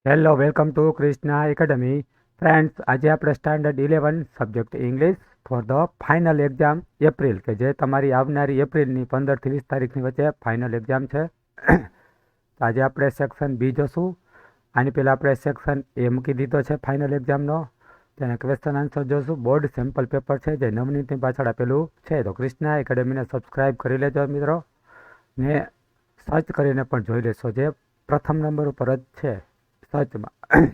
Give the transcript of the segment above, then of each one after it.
Hello, welcome to Krishna academy. Friends, આજે આપણે standard 11 subject English for the final exam April, કે જે તમારી આવનારી એપ્રિલની 15 થી 20 તારીખની વચ્ચે ફાઇનલ એક્ઝામ છે. તો આજે આપણે સેક્શન બી જોશું. આની પહેલાં આપણે સેક્શન એ મૂકી દીધો છે ફાઇનલ એક્ઝામનો. તેના ક્વેશ્ચન આન્સર જોશું. બોર્ડ સેમ્પલ પેપર છે જે 9 મિનિટની પાછળ આપેલું છે. તો ક્રિષ્ના એકેડમીને સબસ્ક્રાઈબ કરી લેજો મિત્રો, ને સર્ચ કરીને પણ જોઈ લેશો, જે પ્રથમ નંબર ઉપર જ છે સર્ચમાં.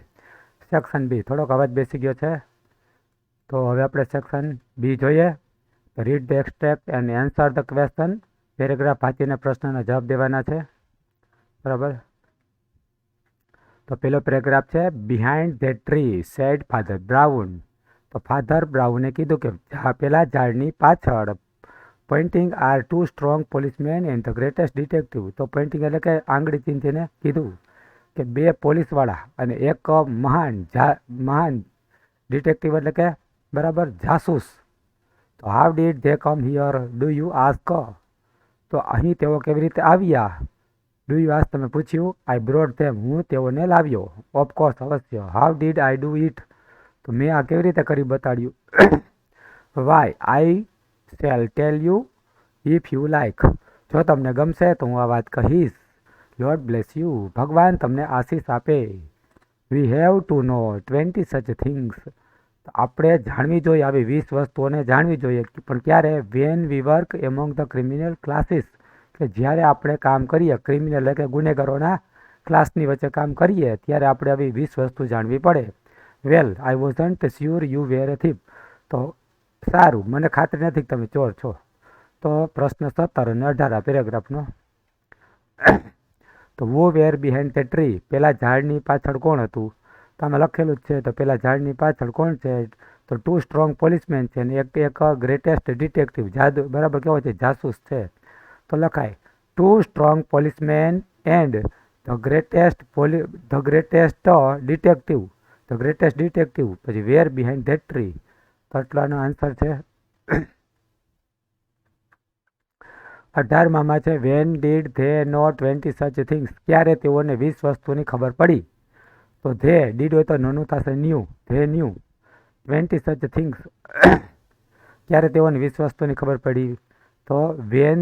Section B. થોડોક અવાજ બેસી ગયો છે, તો હવે આપણે સેક્શન બી જોઈએ. Read the extract and answer the question. Paragraph વાંચીને પ્રશ્નના જવાબ દેવાના છે, બરાબર. તો પેલો પેરેગ્રાફ છે, behind that tree said father Brown. તો ફાધર બ્રાઉને કીધું કે પેલા ઝાડની પાછળ pointing are two strong policeman and the greatest detective. તો પોઇન્ટિંગ એટલે કે આંગળી ચીંધીને કીધું કે બે પોલીસવાળા અને એક મહાન ડિટેક્ટિવ એટલે કે બરાબર જાસૂસ. તો how did they come here do you ask. તો અહીં તેઓ કેવી રીતે આવ્યા? ડુ યુ આસ્ક તમે પૂછ્યું. આઈ બ્રોડ ધેમ, હું તેઓને લાવ્યો. ઓફકોર્સ, અવશ્ય. How did I do it, તો મેં આ કેવી રીતે કરી બતાડ્યું. Why, I shall tell you if you like. જો તમને ગમશે તો હું આ વાત કહીશ. લોર્ડ બ્લેસ યુ, ભગવાન તમને આશીષ આપે. વી હેવ ટુ નો 20 સચ થિંગ્સ. આપણે જાણવી જોઈએ, આવી 20 વસ્તુઓને જાણવી જોઈએ. પણ ક્યારે? When we work among the criminal classes, કે જ્યારે આપણે કામ કરીએ, ક્રિમિનલ એટલે કે ગુનેગારોના ક્લાસની વચ્ચે કામ કરીએ, ત્યારે આપણે આવી 20 વસ્તુ જાણવી પડે. Well, I wasn't sure you were a thief. તો સારું, મને ખાતરી નથી કે તમે ચોર છો. તો પ્રશ્ન 17 અને 18 પેરેગ્રાફનો. તો વો વેર બિહાઇન્ડ ધ ટ્રી, પેલા ઝાડની પાછળ કોણ હતું? તો આમાં લખેલું જ છે. તો પેલા ઝાડની પાછળ કોણ છે? તો 2 સ્ટ્રોંગ પોલીસમેન છે ને એક ગ્રેટેસ્ટ ડિટેક્ટિવ, જાદુ બરાબર કેવો છે, જાસૂસ છે. તો લખાય 2 strong policeman and the greatest detective. The greatest detective પછી વેર બિહાઇન્ડ ધેટ ટ્રી. તો આટલાનો આન્સર છે. 18માં છે, વેન ડીડ ધે નો 20 સચ થિંગ્સ. ક્યારે તેઓને 20 વસ્તુની ખબર પડી? તો ધે ડીડ હોય તો નોનું થશે ન્યૂ. ધે ન્યૂ 20 સચ થિંગ્સ. ક્યારે તેઓને 20 વસ્તુની ખબર પડી? તો when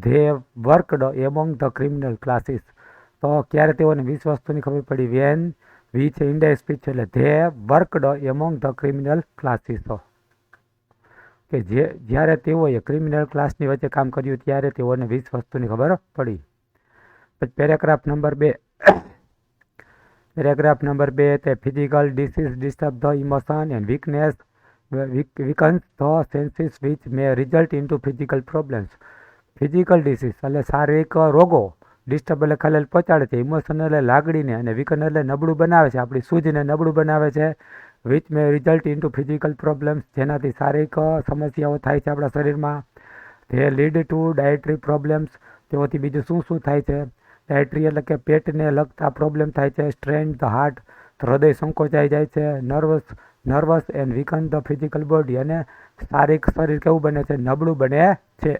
they worked among the criminal classes. તો ક્યારે તેઓને 20 વસ્તુની ખબર પડી? વેન વી છે ઇન્ડિયા સ્પીચ છે, એટલે they worked among the criminal classes. કે જ્યારે તેઓએ ક્રિમિનલ ક્લાસની વચ્ચે કામ કર્યું ત્યારે તેઓને 20 વસ્તુની ખબર પડી. પછી પેરેગ્રાફ નંબર 2. પેરેગ્રાફ નંબર 2 તે physical disease disturb the emotion and weakens the senses which may result into physical problems. Physical disease એટલે શારીરિક રોગો, ડિસ્ટર્બ એટલે ખલેલ પહોંચાડે છે, ઇમોશન એટલે લાગણીને, અને વીકન એટલે નબળું બનાવે છે, આપણી સૂઝને નબળું બનાવે છે. Which may result into physical problems, જેનાથી શારીરિક સમસ્યાઓ થાય છે આપણા શરીરમાં. They lead to dietary problems, તેઓથી બીજું શું થાય છે? ડાયટરી એટલે કે પેટને લગતા પ્રોબ્લેમ થાય છે. સ્ટ્રેન ધ હાર્ટ, હૃદય સંકોચાઈ જાય છે. Nervous and વીકન the physical body, અને શારીરિક શરીર કેવું બને છે? નબળું બને છે.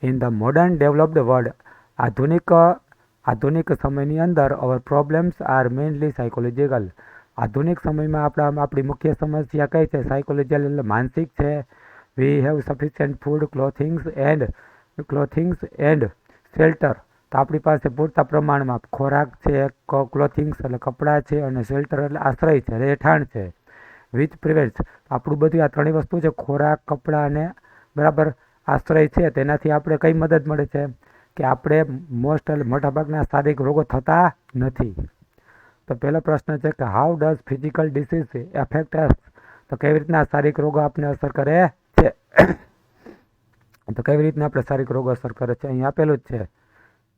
In the modern developed world, આધુનિક સમયની અંદર અવર પ્રોબ્લેમ્સ આર મેઇનલી સાયકોલોજીકલ. આધુનિક સમયમાં આપણી મુખ્ય સમસ્યા કઈ છે? સાયકોલોજીકલ એટલે માનસિક છે. We have sufficient food, clothings and shelter. તો આપણી પાસે પૂરતા પ્રમાણમાં ખોરાક છે, ક્લોથિંગ્સ એટલે કપડાં છે, અને શેલ્ટર એટલે આશ્રય છે, રહેઠાણ છે. વિચ પ્રિવેન્ટ્સ, આપણું બધું આ ત્રણેય વસ્તુ છે, ખોરાક, કપડાં અને બરાબર આશ્રય છે. તેનાથી આપણે કઈ મદદ મળે છે? કે આપણે મોટાભાગના શારીરિક રોગો થતા નથી. તો પહેલો પ્રશ્ન છે કે how does physical disease affect us. તો કેવી રીતના શારીરિક રોગો આપણે અસર કરે છે? તો કેવી રીતના આપણે શારીરિક રોગો અસર કરે છે? અહીં આપેલું જ છે.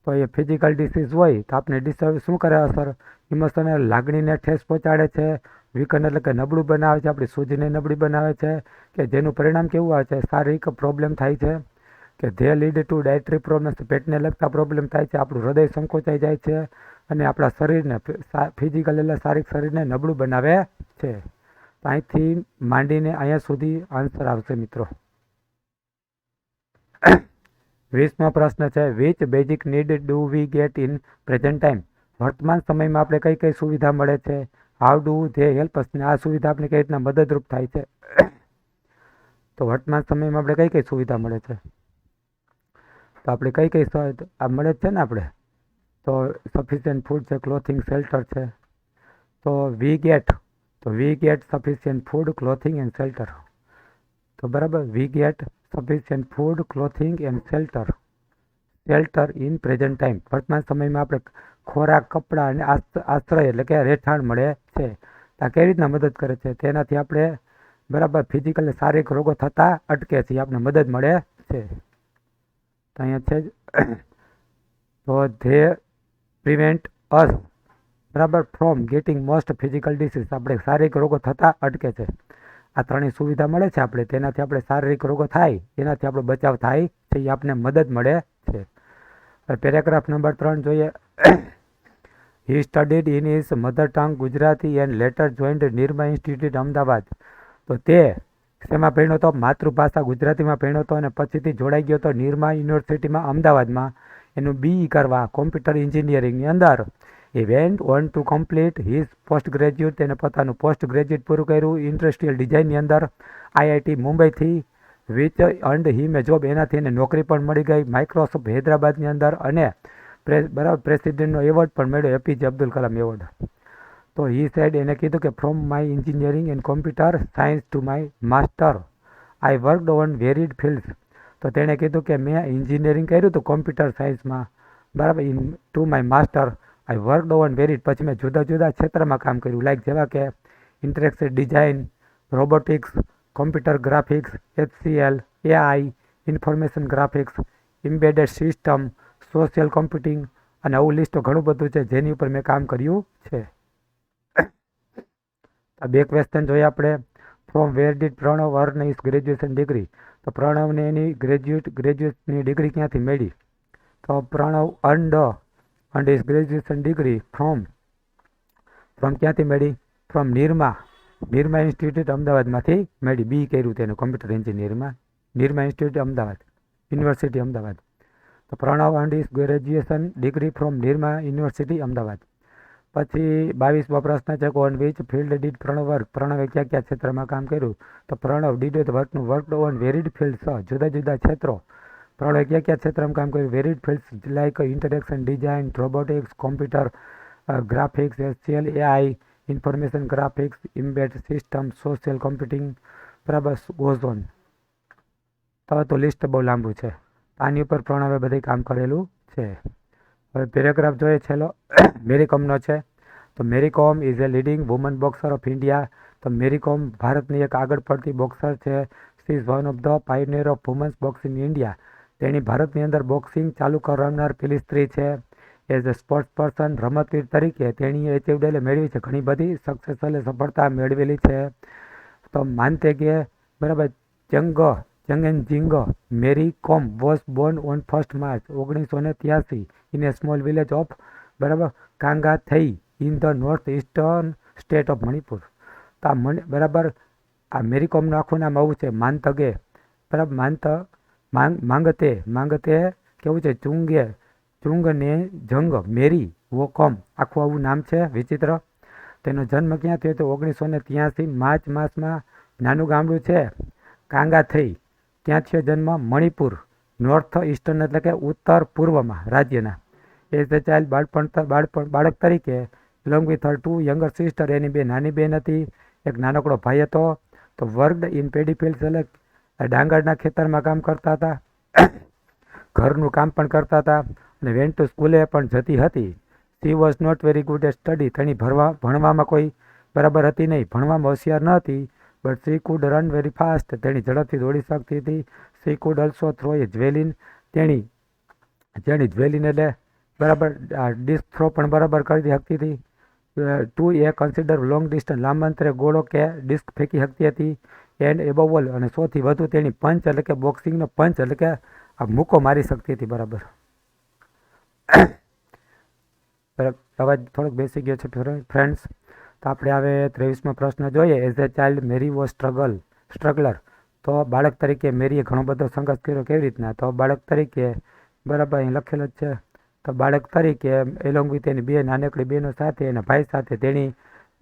તો એ ફિઝિકલ ડિસીઝ હોય તો આપણે ડિસ્ટર્બ શું કરે? અસર ઇમોશનલ, લાગણીને ઠેસ પહોંચાડે છે. વીકન એટલે કે નબળું બનાવે છે, આપણી સૂઝને નબળી બનાવે છે. કે જેનું પરિણામ કેવું આવે છે? શારીરિક પ્રોબ્લેમ થાય છે. કે they lead to dietary problems, પેટને લગતા પ્રોબ્લેમ થાય છે, આપણું હૃદય સંકોચાઈ જાય છે, અને આપણા શરીરને ફિઝિકલ એટલે શારીરિક શરીરને નબળું બનાવે છે. અહીંથી માંડીને અહીંયા સુધી આન્સર આવશે મિત્રો. 20મો પ્રશ્ન છે, which basic need do we get in present time. વર્તમાન સમયમાં આપણે કઈ કઈ સુવિધા મળે છે, how do they help us, ને આ સુવિધા આપણે કઈ રીતના મદદરૂપ થાય છે. તો વર્તમાન સમયમાં આપણે કઈ કઈ સુવિધા મળે છે, તો આપણે કઈ કઈ આ મળે છે ને આપણે, તો સફિશિયન્ટ ફૂડ છે, ક્લોથિંગ, શેલ્ટર છે. તો we get sufficient food, clothing and shelter. તો બરાબર, we get sufficient food, clothing and shelter in present time. વર્તમાન સમયમાં આપણે ખોરાક, કપડાં અને આશ્રય એટલે કે રહેઠાણ મળે છે. આ કઈ રીતના મદદ કરે છે, તેનાથી આપણે બરાબર ફિઝિકલ શારીરિક રોગો થતા અટકે છે, આપણે મદદ મળે છે. તો અહીંયા છે જ, તો ધે પ્રિવેન્ટ અસ બરાબર from getting most physical disease, આપણે શારીરિક રોગો થતા અટકે છે. આ ત્રણેય સુવિધા મળે છે આપણે, તેનાથી આપણે શારીરિક રોગો થાય એનાથી આપણો બચાવ થાય છે, એ આપણને મદદ મળે છે. પેરેગ્રાફ નંબર 3 જોઈએ. He studied in his mother tongue Gujarati and later joined Nirma institute Ahmedabad. તો તે શેમાં ભણ્યો હતો, માતૃભાષા ગુજરાતીમાં ભણ્યો હતો અને પછીથી જોડાઈ ગયો હતો નિરમા યુનિવર્સિટીમાં અમદાવાદમાં એનું BE કરવા કોમ્પ્યુટર એન્જિનિયરિંગની અંદર. He went on to complete his post graduate, તેને પોતાનું પોસ્ટ ગ્રેજ્યુએટ પૂરું કર્યું ઇન્ડસ્ટ્રીયલ ડિઝાઇનની અંદર IIT મુંબઈથી, which earned him A job, એનાથી એને નોકરી પણ મળી ગઈ માઇક્રોસોફ્ટ હૈદરાબાદની અંદર, અને બરાબર પ્રેસિડેન્ટનો એવોર્ડ પણ મળ્યો, APJ અબ્દુલ કલામ એવોર્ડ. તો હી સાઈડ એને કીધું કે from my engineering and computer science to my master I worked on varied fields. તો તેણે કીધું કે મેં એન્જિનિયરિંગ કર્યું હતું કોમ્પ્યુટર સાયન્સમાં બરાબર, to my master I worked on varied, પછી મેં જુદા જુદા ક્ષેત્રમાં કામ કર્યું, લાઈક જેવા કે interactive design, robotics, computer graphics, HCL, AI, information graphics, embedded system, social computing, અને આવું લિસ્ટ ઘણું બધું છે જેની ઉપર મેં કામ કર્યું છે. આ બે ક્વેશ્ચન જોઈએ આપણે. From where did Pranav earn his graduation degree. તો પ્રણવને એની ગ્રેજ્યુએટની ડિગ્રી ક્યાંથી મળી, તો Pranav earned his graduation degree from ક્યાંથી મળી, ફ્રોમ નિરમા ઇન્સ્ટિટ્યૂટ અમદાવાદમાંથી મળી. BE કર્યું તેનું કોમ્પ્યુટર એન્જિનિયરિંગમાં નિરમા ઇન્સ્ટિટ્યૂટ અમદાવાદ, યુનિવર્સિટી અમદાવાદ. તો Pranav earned his graduation degree from Nirma university Ahmedabad. પછી 22મો પ્રશ્ન છે, on which field did Pranav work. પ્રણવે ક્યાં ક્યાં ક્ષેત્રમાં કામ કર્યું, તો Pranav did worked on varied fields, જુદા જુદા ક્ષેત્રો. પ્રણવે ક્યાં ક્યાં ક્ષેત્રમાં કામ કર્યું, varied fields like interaction design, robotics, computer graphics, HCL, AI, information graphics, embed system, social computing બરાબર ગોઝ ઓન. હવે તો લિસ્ટ બહુ લાંબુ છે, આની ઉપર પ્રણવે બધે કામ કરેલું છે. હવે પેરેગ્રાફ જોઈએ છેલ્લો મેરી કોમનો છે. તો મેરી કોમ is A leading woman boxer of India. તો મેરી કોમ ભારતની એક આગળ પડતી બોક્સર છે. She is one of the pioneer of women's boxing India. તેણી ભારતની અંદર બોક્સિંગ ચાલુ કરાવનાર પેલી સ્ત્રી છે. એઝ અ સ્પોર્ટ્સ પર્સન, રમતવીર તરીકે તેણીએ એચીવડ મેળવી છે, ઘણી બધી સક્સેસફુલ સફળતા મેળવેલી છે. તો માનતે કે બરાબર Chungneijang Mary Kom was born on 1 March 1983 in a small village of બરાબર Kangathei in the north eastern state of Manipur. તો આ બરાબર આ મેરી કોમનું આખું નામ આવું છે, માંતગે બરાબર માંગતે કેવું છે, ચુંગને જંગ મેરી વો કોમ, આખું આવું નામ છે વિચિત્ર. તેનો જન્મ ક્યાં થયો તો 1983 માર્ચ માસમાં, નાનું ગામડું છે કાંગાથઈ, ત્યાં થયો જન્મ, મણિપુર નોર્થ ઇસ્ટર્ન એટલે કે ઉત્તર પૂર્વમાં રાજ્યના. એઝ અ ચાઇલ્ડ બાળક તરીકે long with her 2 younger sister, એની બે નાની બહેન હતી, એક નાનકડો ભાઈ હતો. તો વર્કડ ઇન પેડીફિલ્ડ્સ એટલે ડાંગરના ખેતરમાં કામ કરતા હતા, ઘરનું કામ પણ કરતા હતા, અને વેન્ટ ટુ સ્કૂલે પણ જતી હતી. She was not very good at study. તેની ભણવામાં કોઈ બરાબર હતી નહીં, ભણવામાં હોશિયાર ન હતી. But she food run very fast. તેણી ઝડપથી દોડી શકતી હતી. સી કુડ ઓલ્સો થ્રો એ જ્વેલિન. તેણી જ્વેલિન એટલે બરાબર ડિસ્ક થ્રો પણ બરાબર કરી શકતી હતી. ટુ એ કન્સિડર લોંગ ડિસ્ટન્સ, લાંબા અંતરે ગોળો કે ડિસ્ક ફેંકી શકતી હતી. એન્ડ એબવ ઓલ, અને સૌથી વધુ તેની પંચ એટલે કે બોક્સિંગનો પંચ એટલે કે આ મૂકો મારી શકતી હતી બરાબર. અવાજ થોડોક બેસી ગયો છે ફ્રેન્ડ્સ. તો આપણે હવે 23મો પ્રશ્ન જોઈએ. As a child Mary was struggler. તો બાળક તરીકે મેરીએ ઘણો બધો સંઘર્ષ કર્યો. કેવી રીતના, તો બાળક તરીકે બરાબર અહીં લખેલું જ છે. તો બાળક તરીકે એલોંગ વિથ એની બે નાનકડી બહેનો સાથે એના ભાઈ સાથે તેણી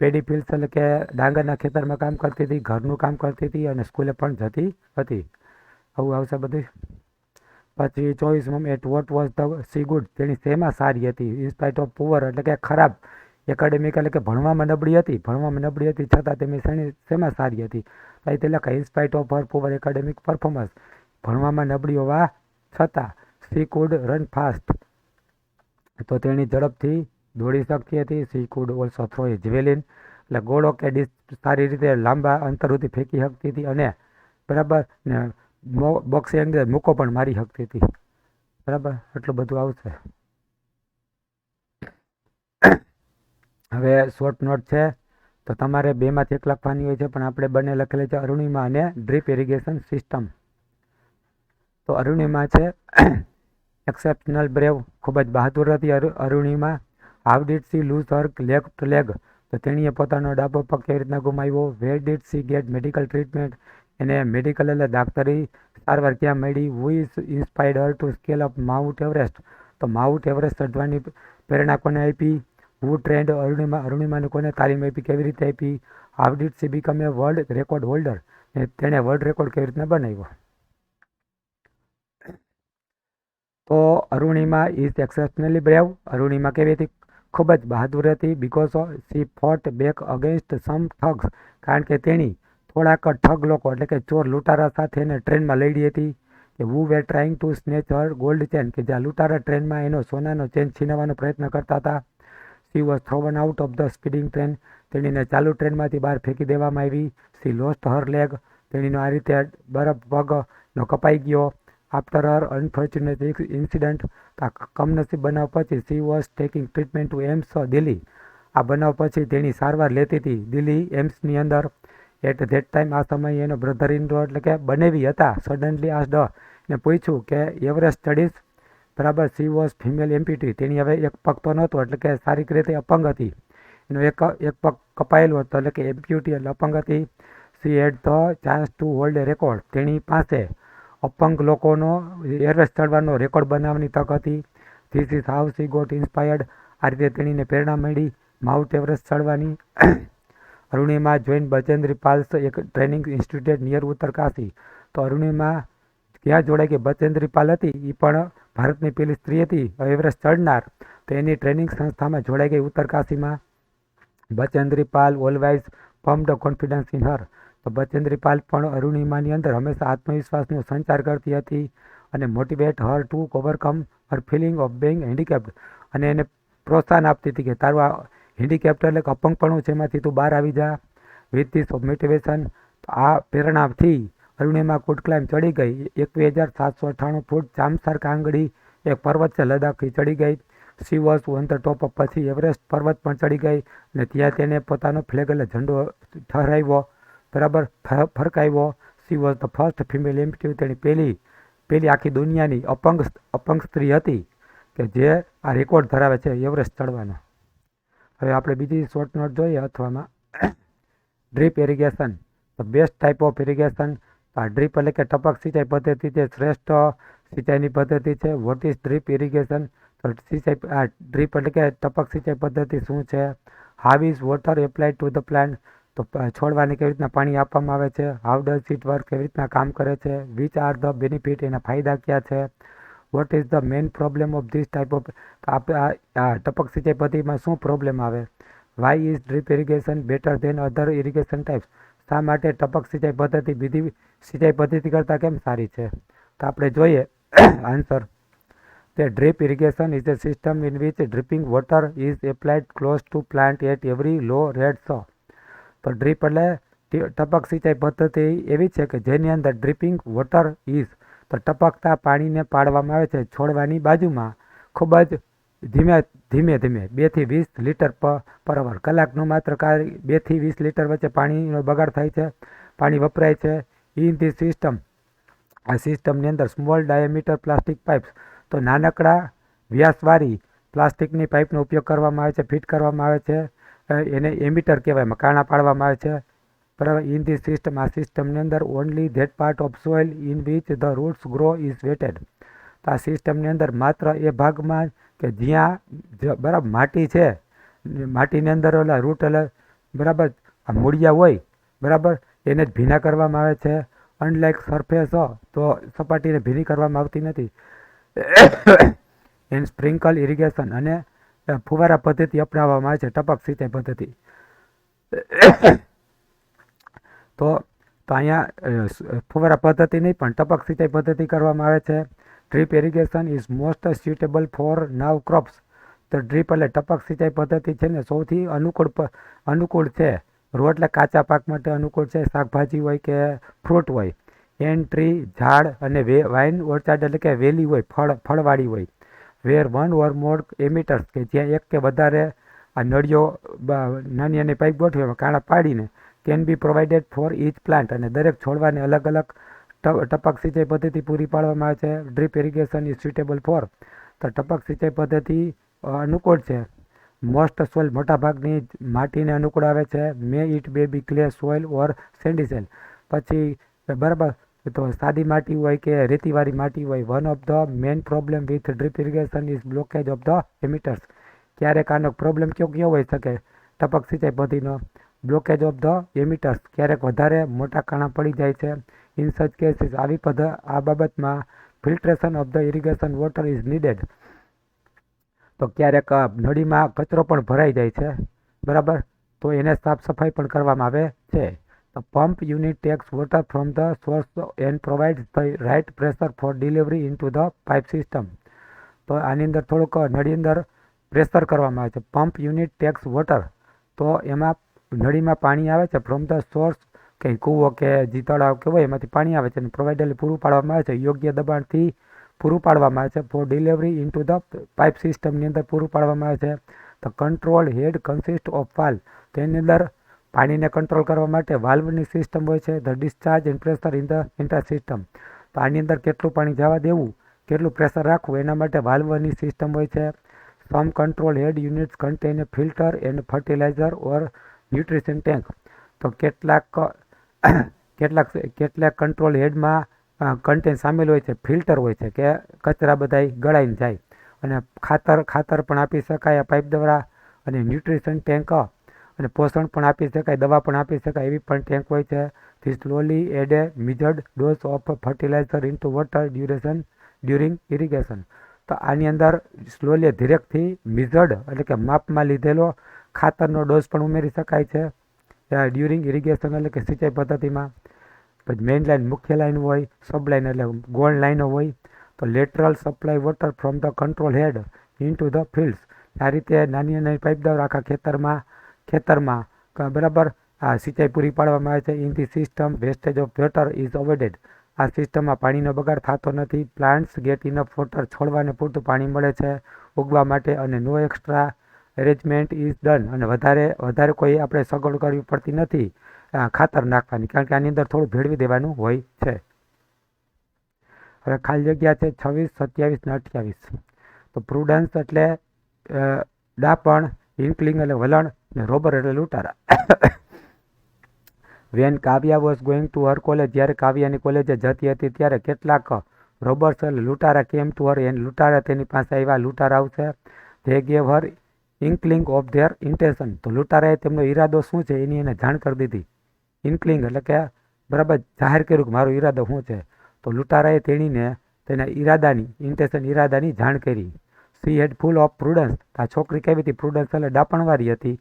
પેડી ફિલ્ડ્સ એટલે કે ડાંગરના ખેતરમાં કામ કરતી હતી, ઘરનું કામ કરતી હતી અને સ્કૂલે પણ જતી હતી. આવું આવશે બધું. પછી 24 at what was the she good, તેણી શેમાં સારી હતી? ઇન્સ્પાઇટ ઓફ પુઅર એટલે કે ખરાબ એકેડેમિક એટલે કે ભણવામાં નબળી હતી છતાં તેની શેમાં સારી હતી? તો તે લખાય in spite of her poor academic performance, ભણવામાં નબળી હોવા છતાં. સી કુડ રન ફાસ્ટ, તો તેણી ઝડપથી દોડી શકતી હતી. સી કુડ ઓલ્સો થ્રો એ જેવેલિન, એટલે ગોળો કે ડિસ્ક સારી રીતે લાંબા અંતર સુધી ફેંકી શકતી હતી અને બરાબર ને બોક્સિંગ અંદર મૂકો પણ મારી શકતી હતી. બરાબર, એટલું બધું આવશે. હવે શોર્ટ નોટ છે તો તમારે બેમાંથી એક લખવાની હોય છે, પણ આપણે બંને લખેલી છે અરુણિમા અને ડ્રીપ ઇરિગેશન સિસ્ટમ. તો અરુણિમા છે એક્સેપ્શનલ બ્રેવ, ખૂબ જ બહાદુર હતી Arunima. How did she lose her left leg, તો તેણીએ પોતાનો ડાબો પગ કેવી રીતના ગુમાવ્યો? Where did she get medical treatment, એને મેડિકલ એટલે દાક્તરી સારવાર ક્યાં મળી? Who is inspired her to scale up Mount Everest, તો માઉન્ટ એવરેસ્ટ ચઢવાની પ્રેરણા કોને આપી? હુ ટ્રેન્ડ અરુણિમા, અરુણિમાને કોને તાલીમ આપી, કેવી રીતે આપી? How did she become a world record holder, તેણે વર્લ્ડ રેકોર્ડ કેવી રીતના બનાવ્યો? તો Arunima is exceptionally brave, Arunima કેવી હતી? ખૂબ જ બહાદુર હતી. Because she fought back against some thugs, કારણ કે તેણી થોડાક ઠગ લોકો એટલે કે ચોર લૂંટારા સાથે એને ટ્રેનમાં લડી હતી. કે who were trying to snatch her gold chain, કે જ્યાં લૂંટારા ટ્રેનમાં એનો સોનાનો ચેન છીનવવાનો પ્રયત્ન કરતા હતા. She was thrown out of the speeding train, તેણીને ચાલુ ટ્રેનમાંથી બહાર ફેંકી દેવામાં આવી. સી લોસ્ટ હર લેગ, તેણીનો આ રીતે બરફ પગનો કપાઈ ગયો. આફ્ટર હર અનફોર્ચ્યુનેટ ઇન્સિડન્ટ, કમનસીબ બનાવ પછી she was taking treatment to AIIMS Delhi, આ બનાવ પછી તેણી સારવાર લેતી હતી દિલ્હી એમ્સની અંદર. એટ ધેટ ટાઈમ, આ સમયે એનો બ્રધર ઇન લો એટલે કે બનેવી હતા સડનલી આસ્ડ ને પૂછ્યું કે એવરેસ્ટ સ્ટડીઝ, બરાબર. સી વોઝ ફિમેલ એમ્પ્યુટી, તેની હવે એક પગ તો નહોતો એટલે કે શારીરિક રીતે અપંગ હતી, એનો એક પગ કપાયેલો હતો એટલે કે એમ્પ્યુટી એટલે અપંગ હતી. She had the chance two hold A record, તેની પાસે અપંગ લોકોનો એવરેસ્ટ ચડવાનો રેકોર્ડ બનાવવાની તક હતી. This is how she got inspired, આ રીતે તેણીને પ્રેરણા મળી માઉન્ટ એવરેસ્ટ ચડવાની. અરુણિમા જોઈન બચેન્દ્રી પાલ્સ એક ટ્રેનિંગ ઇન્સ્ટિટ્યૂટ નિયર ઉત્તરકાશી, તો અરુણિમા ક્યાં જોડાઈ ગઈ? બચેન્દ્રી પાલ હતી, એ પણ ભારતની પેલી સ્ત્રી હતી એવરેસ્ટ ચડનાર, તો એની ટ્રેનિંગ સંસ્થામાં જોડાઈ ગઈ ઉત્તરકાશીમાં. Bachendri Pal ઓલવાઇઝ pumped confidence in her, તો બચેન્દ્રી પાલ પણ અરુણિમાની અંદર હંમેશા આત્મવિશ્વાસનો સંચાર કરતી હતી અને motivate her to overcome her feeling of being handicapped, અને એને પ્રોત્સાહન આપતી હતી કે તારું આ હેન્ડીકેપ્ડ એટલે કે અપંગપણું છે એમાંથી તું બહાર આવી જા. વિથ ધીસ મોટિવેશન, તો આ પ્રેરણાથી અરુણિમા કુડ ક્લાઇમ્બ, ચડી ગઈ 21,798 ફૂટ ચામસર કાંગડી એક પર્વત છે લદ્દાખથી ચડી ગઈ. She was on the top of, પછી એવરેસ્ટ પર્વત પણ ચડી ગઈ અને ત્યાં તેને પોતાનો ફ્લેગ એટલે ઝંડો ઠહરાવ્યો, બરાબર, ફરકાવ્યો. She was the first female amputee, તેની પેલી આખી દુનિયાની અપંગ સ્ત્રી હતી કે જે આ રેકોર્ડ ધરાવે છે એવરેસ્ટ ચડવાનો. હવે આપણે બીજી શોર્ટ નોટ જોઈએ અથવામાં. Drip irrigation, the best type of irrigation. આ ડ્રીપ એટલે કે ટપક સિંચાઈ પદ્ધતિ છે શ્રેષ્ઠ સિંચાઈની પદ્ધતિ છે. વોટ ઇઝ ડ્રીપ ઇરિગેશન, તો આ ડ્રીપ એટલે કે ટપક સિંચાઈ પદ્ધતિ શું છે? How is water applied to the plant, તો છોડવાને કેવી રીતના પાણી આપવામાં આવે છે? હાઉ ડઝ ઇટ વર્ક, કેવી રીતના કામ કરે છે? વિચ આર ધ બેનિફિટ, એના ફાયદા ક્યાં છે? What is the main problem of this type of, આ ટપક સિંચાઈ પદ્ધતિમાં શું પ્રોબ્લેમ આવે? Why is drip irrigation better than other irrigation types, શા માટે ટપક સિંચાઈ પદ્ધતિ બીજી સિંચાઈ પદ્ધતિ કરતાં કેમ સારી છે? તો આપણે જોઈએ answer. The drip irrigation is a system in which dripping water is applied close to plant at every low rate. તો ડ્રીપ એટલે ટપક સિંચાઈ પદ્ધતિ એવી છે કે જેની અંદર ડ્રીપિંગ વોટર ઇઝ, તો ટપકતા પાણીને પાડવામાં આવે છે છોડવાની બાજુમાં ખૂબ જ ધીમે ધીમે 2 થી 20 લીટર પર અવર, કલાકનું માત્ર 2 થી 20 લીટર વચ્ચે પાણીનો બગાડ થાય છે, પાણી વપરાય છે. ઇન ધી સિસ્ટમ, આ સિસ્ટમની અંદર સ્મોલ ડાયામીટર પ્લાસ્ટિક પાઇપ્સ, તો નાનકડા વ્યાસવાળી પ્લાસ્ટિકની પાઇપનો ઉપયોગ કરવામાં આવે છે, ફિટ કરવામાં આવે છે. એને એમિટર કહેવાય, કાણા પાડવામાં આવે છે, બરાબર. ઇન ધી સિસ્ટમ, આ સિસ્ટમની અંદર only that part of soil in which the roots grow is wetted, તો આ સિસ્ટમની અંદર માત્ર એ ભાગમાં કે જ્યાં બરાબર માટી છે, માટીની અંદર ઓલા રૂટ એટલે બરાબર આ મૂળિયા હોય બરાબર, એને જ ભીના કરવામાં આવે છે. અનલાઇક સરફેસ તો સપાટીને ભીની કરવામાં આવતી નથી. એન સ્પ્રિંકલ ઇરિગેશન અને ફુવારા પદ્ધતિ અપનાવવામાં આવે છે, ટપક સિંચાઈ પદ્ધતિ. તો અહીંયા ફુવારા પદ્ધતિ નહીં પણ ટપક સિંચાઈ પદ્ધતિ કરવામાં આવે છે. Drip irrigation is most suitable four now crops. તો ડ્રીપ એટલે ટપક સિંચાઈ પદ્ધતિ છે ને સૌથી અનુકૂળ છે. રો એટલે કાચા પાક માટે અનુકૂળ છે, શાકભાજી હોય કે ફ્રૂટ હોય. એન ટ્રી ઝાડ અને વાઇન ઓર્ચાર્ડ એટલે કે વેલી હોય, ફળવાળી હોય. વેર વન ઓર મોર એમિટર્સ કે જ્યાં એક કે વધારે આ નળીઓ નાની નાની પાઇપ ગોઠવે કાણા પાડીને can be provided for each plant, અને દરેક છોડવાને અલગ અલગ ટપક સિંચાઈ પદ્ધતિ પૂરી પાડવામાં આવે છે. Drip irrigation is suitable for. તો ટપક સિંચાઈ પદ્ધતિ અનુકૂળ છે. મોસ્ટ સોઇલ મોટાભાગની માટીને અનુકૂળ આવે છે. મે ઇટ બે બી ક્લે સોઇલ ઓર સેન્ડી સોઇલ. પછી બરાબર તો સાદી માટી હોય કે રેતીવાળી માટી હોય. One of the main problem with drip irrigation is blockage of the emitters. ક્યારેક આનો પ્રોબ્લેમ કયો હોઈ શકે ટપક સિંચાઈ પદ્ધતિનો? Blockage of the emitters. ક્યારેક વધારે મોટા કાણા પડી જાય છે. ઇન સચ કેસીસ આ બાબતમાં filtration of the irrigation water is needed. તો ક્યારેક નળીમાં કચરો પણ ભરાઈ જાય છે બરાબર, તો એને સાફ સફાઈ પણ કરવામાં આવે છે. The pump unit takes water from the source and provides the right pressure for delivery into the pipe system. તો આની અંદર થોડુંક નળી અંદર પ્રેશર કરવામાં આવે છે. Pump unit tax water. તો એમાં નળીમાં પાણી આવે છે ફ્રોમ ધ સોર્સ, કે કૂવો કે જી તળાવ કે હોય એમાંથી પાણી આવે છે અને પ્રોવાઇડર પૂરું પાડવામાં આવે છે, યોગ્ય દબાણથી પૂરું પાડવામાં આવે છે. For delivery into the pipe સિસ્ટમની અંદર પૂરું પાડવામાં આવે છે. The control head consist of valve. તેની અંદર પાણીને કંટ્રોલ કરવા માટે વાલ્વની સિસ્ટમ હોય છે. The discharge and pressure in the entire system. તો આની અંદર કેટલું પાણી જવા દેવું, કેટલું પ્રેશર રાખવું, એના માટે વાલ્વની સિસ્ટમ હોય છે. Some control head units contain a filter and fertiliser or nutrition tank. તો કેટલાક કંટ્રોલ હેડમાં કન્ટેન સામેલ હોય છે, ફિલ્ટર હોય છે કે કચરા બધાય ગળાઈને જાય, અને ખાતર પણ આપી શકાય આ પાઇપ દ્વારા, અને ન્યુટ્રિશન ટેન્ક અને પોષણ પણ આપી શકાય, દવા પણ આપી શકાય એવી પણ ટેન્ક હોય છે. They slowly add a measured dose of fertiliser into water during irrigation. તો આની અંદર સ્લોલી ધીરેકથી મિઝર્ડ એટલે કે માપમાં લીધેલો ખાતરનો ડોઝ પણ ઉમેરી શકાય છે ડ્યુરિંગ ઇરિગેશન એટલે કે સિંચાઈ પદ્ધતિમાં. પછી મેઇન લાઇન મુખ્ય લાઇન હોય, સબ લાઇન એટલે ગૌણ લાઇનો હોય. તો lateral supply water from the control head into the fields. આ રીતે નાની નાની પાઇપ દ્વારા આખા ખેતરમાં બરાબર આ સિંચાઈ પૂરી પાડવામાં આવે છે. In the system wastage of water is avoided. આ સિસ્ટમમાં પાણીનો બગાડ થતો નથી. Plants get enough water. છોડવાને પૂરતું પાણી મળે છે ઉગવા માટે, અને no extra arrangement is done. અને વધારે કોઈ આપણે સગવડ કરવી પડતી નથી ખાતર નાખવાની, કારણ કે આની અંદર થોડું ભેળવી દેવાનું હોય છે. હવે ખાલી જગ્યા છે 26, 27 ને 28. તો પ્રુડન્સ એટલે ડાપણ, ઇન્કલિંગ એટલે વલણ, ને રોબર એટલે લૂંટારા. When Kavya was going to her college. જ્યારે કાવ્યાની કોલેજે જતી હતી ત્યારે કેટલાક રોબર્સ એટલે લૂંટારા કેમ ટુ હર. એને લૂંટારા તેની પાસે આવ્યા. લૂંટારા આવશે. They gave Har inkling of their intention. તો લૂંટારાએ તેમનો ઈરાદો શું છે એની એને જાણ કરી દીધી. ઇન્કલિંગ એટલે કે બરાબર જાહેર કર્યું કે મારો ઈરાદો શું છે. તો લૂંટારાએ તેના ઈરાદાની જાણ કરી. She had full of prudence. આ છોકરી કેવી હતી? પ્રુડન્સ એટલે ડાપણવાળી હતી.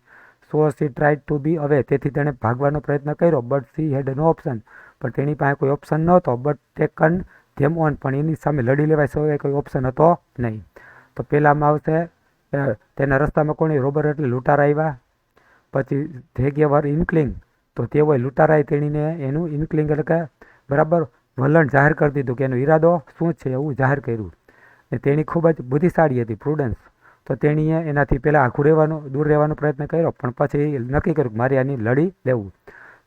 So she tried to be away. તેથી તેણે ભાગવાનો પ્રયત્ન કર્યો. But she had no option. પણ તેની પાસે કોઈ ઓપ્શન નહોતો. But taken them on. પણ એની સામે લડી લેવાય સિવાય કોઈ ઓપ્શન હતો નહીં. તો પહેલામાં આવશે તેના રસ્તામાં કોની? રોબર એટલે લૂંટારા આવ્યા. પછી ધે ગેવ હર ઇન્કલિંગ. તો તેઓએ લૂંટારાએ તેણીને એનું ઇન્કલિંગ એટલે કે બરાબર વલણ જાહેર કરી દીધું કે એનો ઈરાદો શું છે એવું જાહેર કર્યું. ને તેણી ખૂબ જ બુદ્ધિશાળી હતી પ્રુડન્સ. તો તેણીએ એનાથી પહેલાં દૂર રહેવાનો પ્રયત્ન કર્યો, પણ પછી નક્કી કર્યું કે મારે આની લડી લેવું.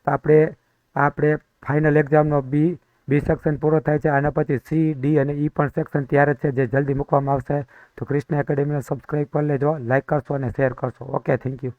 તો આપણે ફાઇનલ એક્ઝામનો બી સેક્શન પૂરો થાય છે. આના પછી સી, ડી અને ઈ પણ સેક્શન તૈયાર છે જે જલ્દી મૂકવામાં આવશે. તો કૃષ્ણ એકેડેમીને સબસ્ક્રાઈબ કરી લેજો, લાઇક કરશો અને શેર કરશો. Okay, thank you.